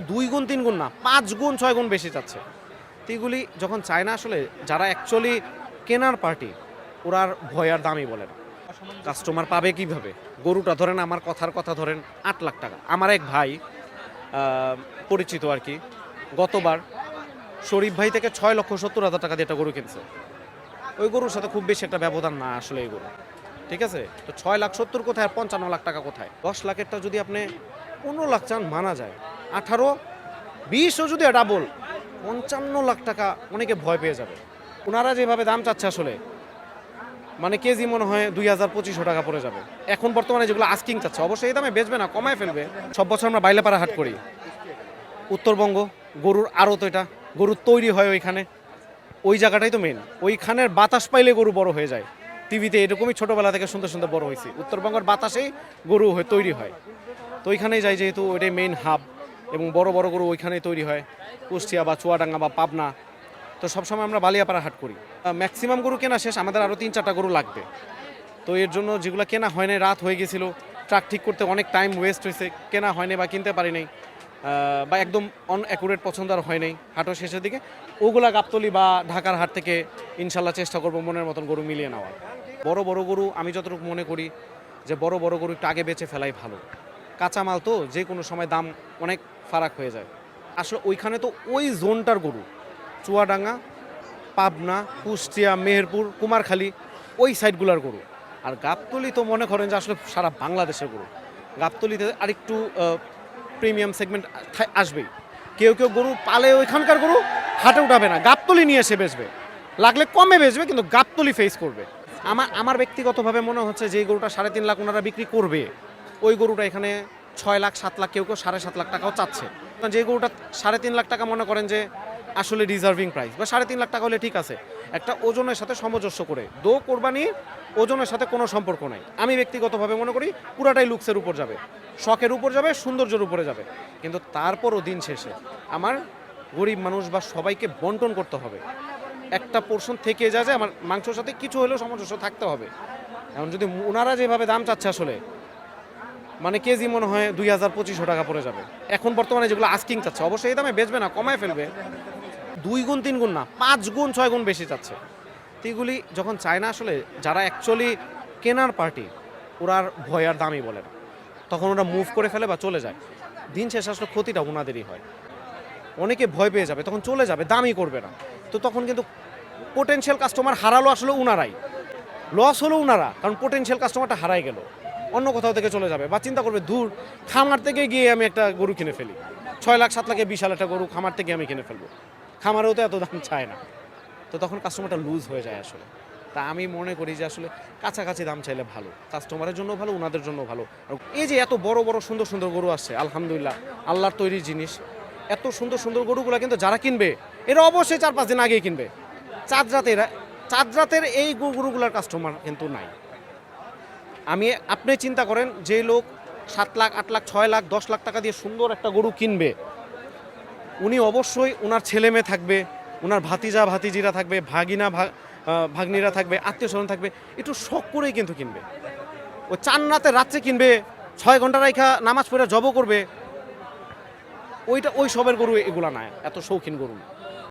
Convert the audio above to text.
2 গুণ 3 গুণ না 5 গুণ 6 গুণ বেশি চাচ্ছে। তো এগুলি যখন চায় না আসলে যারা অ্যাকচুয়ালি কেনার পার্টি ওরা আর ভয় আর দামই বলে না। কাস্টমার পাবে কিভাবে? গরুটা ধরেন আমার কথার কথা ধরেন 8 লাখ টাকা। আমার এক ভাই পরিচিত আর কি গতবার শরীফ ভাই থেকে 6,70,000 টাকা দিয়ে একটা গরু কিনছে। ওই গরুর সাথে খুব বেশি একটা ব্যবধান না আসলে এই গরু, ঠিক আছে? তো 6,70,000 কোথায় আর 55 লাখ টাকা কোথায়? 10 লাখেরটা যদি আপনি 15 লাখ চান মানা যায়, 18, 20ও যদি ডাবল 55 লাখ টাকা অনেকে ভয় পেয়ে যাবে। ওনারা যেভাবে দাম চাচ্ছে আসলে মানে কেজি মনে হয় 2,000-2,500 টাকা পড়ে যাবে। এখন বর্তমানে যেগুলো আস্কিং চাচ্ছে অবশ্যই এই দামে বেচবে না, কমায় ফেলবে। সব বছর আমরা বাইলাপাড়া হাট করি, উত্তরবঙ্গ গরুর আড়ত, এটা গরুর তৈরি হয় ওইখানে, ওই জায়গাটাই তো মেন। ওইখানের বাতাস পাইলে গরু বড় হয়ে যায়। টিভিতে এরকমই ছোটোবেলা থেকে সুন্দর সুন্দর বড় হয়েছি, উত্তরবঙ্গের বাতাসেই গরু তৈরি হয়। তো ওইখানেই যাই, যেহেতু ওইটাই মেইন হাব এবং বড় বড় গরু ওইখানেই তৈরি হয়, কুষ্টিয়া বা চুয়াডাঙ্গা বা পাবনা। তো সবসময় আমরা বালিয়াপাড়া হাট করি। ম্যাক্সিমাম গরু কেনা শেষ, আমাদের আরও 3-4টা গরু লাগবে। তো এর জন্য যেগুলো কেনা হয় নাই, রাত হয়ে গেছিলো, ট্রাক ঠিক করতে অনেক টাইম ওয়েস্ট হয়েছে, কেনা হয়নি বা কিনতে পারি নাই, বা একদম অ্যাকুরেট পছন্দ আর হয় নাই হাটের শেষের দিকে, ওগুলা গাবতলী বা ঢাকার হাট থেকে ইনশাল্লাহ চেষ্টা করবো মনের মতন গরু মিলিয়ে নেওয়ার। বড় বড় গরু আমি যতটুকু মনে করি যে বড় বড় গরু একটু আগে বেচে ফেলাই ভালো। কাঁচামাল তো যে কোনো সময় দাম অনেক ফারাক হয়ে যায়। আসলে ওইখানে তো ওই জোনটার গরু, চুয়াডাঙ্গা, পাবনা, কুষ্টিয়া, মেহেরপুর, কুমারখালী, ওই সাইডগুলার গরু। আর গাবতলী তো মনে করেন যে আসলে সারা বাংলাদেশের গরু। গাবতলীতে আরেকটু প্রিমিয়াম সেগমেন্ট আসবেই। কেউ কেউ গরু পালে ওইখানকার গরু হাটে উঠাবে না, গাবতলী নিয়ে এসে বেচবে, লাগলে কমে বেচবে কিন্তু গাবতলী ফেস করবে। আমার ব্যক্তিগতভাবে মনে হচ্ছে যে গরুটা 3.5 লাখ ওনারা বিক্রি করবে, ওই গরুটা এখানে 6 লাখ 7 লাখ, কেউ কেউ 7.5 লাখ টাকাও চাচ্ছে। যে গরুটা 3.5 লাখ টাকা মনে করেন যে আসলে রিজার্ভিং প্রাইস, বা 3.5 লাখ টাকা হলে ঠিক আছে, একটা ওজনের সাথে সামঞ্জস্য করে। কোরবানি ওজনের সাথে কোনো সম্পর্ক নাই। আমি ব্যক্তিগতভাবে মনে করি পুরাটাই লুকসের উপর যাবে, শখের উপর যাবে, সৌন্দর্যের উপরে যাবে। কিন্তু তারপরও দিন শেষে আমার গরিব মানুষ বা সবাইকে বন্টন করতে হবে। একটা পোর্শন থেকে যায় যে আমার মাংসের সাথে কিছু হলেও সামঞ্জস্য থাকতে হবে। এখন যদি ওনারা যেভাবে দাম চাচ্ছে আসলে মানে কেজি মনে হয় 2,000-2,500 টাকা পড়ে যাবে। এখন বর্তমানে যেগুলো আস্কিং চাচ্ছে অবশ্যই এই দামে বেচবে না, কমায় ফেলবে। 2 গুণ 3 গুণ না 5 গুণ 6 গুণ বেশি চাচ্ছে। তো এগুলি যখন চায় না আসলে যারা অ্যাকচুয়ালি কেনার পার্টি ওরা আর ভয় আর দামই বলে না, তখন ওরা মুভ করে ফেলে বা চলে যায়। দিন শেষে আসলে ক্ষতিটা ওনাদেরই হয়। অনেকে ভয় পেয়ে যাবে, তখন চলে যাবে, দামই করবে না। তো তখন কিন্তু পোটেনশিয়াল কাস্টমার হারালো আসলে ওনারাই, লস হলো ওনারা, কারণ পোটেনশিয়াল কাস্টমারটা হারাই গেল, অন্য কোথাও থেকে চলে যাবে বা চিন্তা করবে দূর খামার থেকে গিয়ে আমি একটা গরু কিনে ফেলি, 6 লাখ 7 লাখে বিশাল একটা গরু খামার থেকে আমি কিনে ফেলবো, খামারেও তো এত দাম চায় না। তো তখন কাস্টমারটা লুজ হয়ে যায় আসলে। তা আমি মনে করি যে আসলে কাছাকাছি দাম চাইলে ভালো, কাস্টমারের জন্য ভালো, ওনাদের জন্য ভালো। আর এই যে এত বড় বড় সুন্দর সুন্দর গরু আসছে, আলহামদুলিল্লাহ আল্লাহর তৈরি জিনিস, এত সুন্দর সুন্দর গরুগুলো কিন্তু যারা কিনবে এরা অবশ্যই 4-5 দিন আগেই কিনবে। চাঁদ রাতের এই গরুগুলার কাস্টমার কিন্তু নাই। আপনি চিন্তা করেন যে লোক 7 লাখ 8 লাখ 6 লাখ 10 লাখ টাকা দিয়ে সুন্দর একটা গরু কিনবে, উনি অবশ্যই ওনার ছেলে মেয়ে থাকবে, ওনার ভাতিজা ভাতিজিরা থাকবে, ভাগ্নিরা থাকবে, আত্মীয় স্বজন থাকবে, একটু শখ করেই কিন্তু কিনবে। ও 4 রাতে রাত্রে কিনবে, 6 ঘন্টা রাইখা নামাজ পড়ে জব করবে, ওই সবের গরু এগুলা না, এত শৌখিন গরু না।